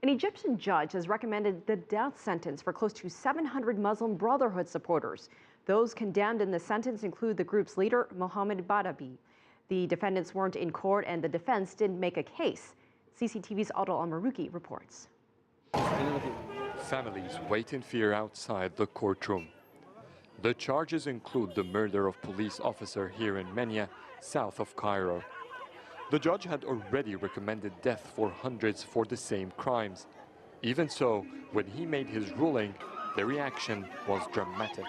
An Egyptian judge has recommended the death sentence for close to 700 Muslim Brotherhood supporters. Those condemned in the sentence include the group's leader, Mohammed Badie. The defendants weren't in court and the defense didn't make a case. CCTV's Adel reports. Families wait in fear outside the courtroom. The charges include the murder of police officer here in Menia, south of Cairo. The judge had already recommended death for hundreds for the same crimes. Even so, when he made his ruling, the reaction was dramatic.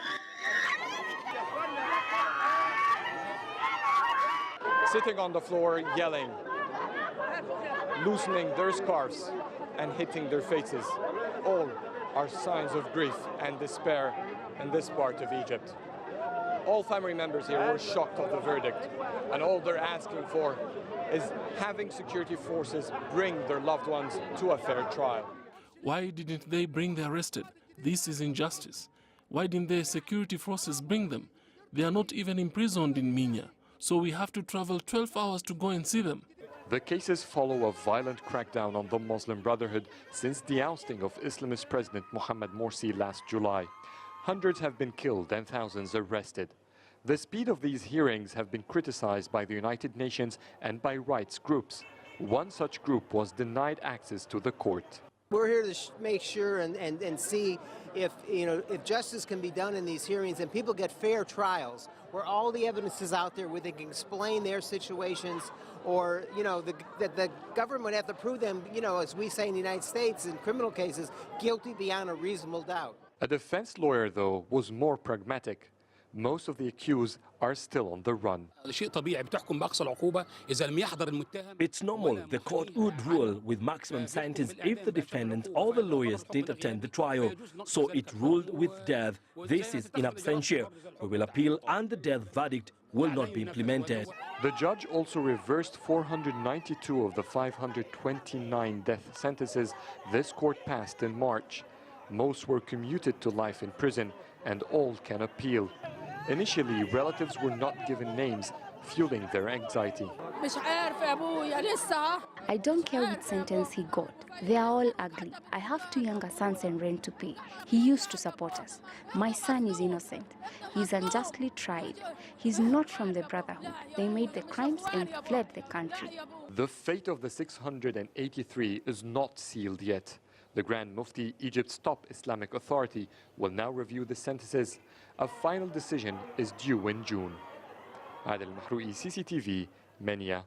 Sitting on the floor, yelling, loosening their scarves and hitting their faces. All are signs of grief and despair in this part of Egypt. All family members here were shocked of the verdict, and all they're asking for is having security forces bring their loved ones to a fair trial. Why didn't they bring the arrested? This is injustice. Why didn't the security forces bring them? They are not even imprisoned in Menia, so we have to travel 12 hours to go and see them. The cases follow a violent crackdown on the Muslim Brotherhood since the ousting of Islamist President Mohammed Morsi last July. Hundreds have been killed and thousands arrested. The speed of these hearings have been criticized by the United Nations and by rights groups. One such group was denied access to the court. We're here to make sure and see if justice can be done in these hearings and people get fair trials where all the evidence is out there, where they can explain their situations, or that the government would have to prove them, as we say in the United States in criminal cases, guilty beyond a reasonable doubt. A defense lawyer, though, was more pragmatic. Most of the accused are still on the run. It's normal. The court would rule with maximum sentence if the defendants or the lawyers did attend the trial. So it ruled with death. This is in absentia. We will appeal and the death verdict will not be implemented. The judge also reversed 492 of the 529 death sentences this court passed in March. Most were commuted to life in prison, and all can appeal. Initially, relatives were not given names, fueling their anxiety. I don't care which sentence he got. They are all ugly. I have 2 younger sons and rent to pay. He used to support us. My son is innocent. He's unjustly tried. He's not from the Brotherhood. They made the crimes and fled the country. The fate of the 683 is not sealed yet. The Grand Mufti, Egypt's top Islamic authority, will now review the sentences. A final decision is due in June. Adel, MAHROUKY, CCTV, Menia.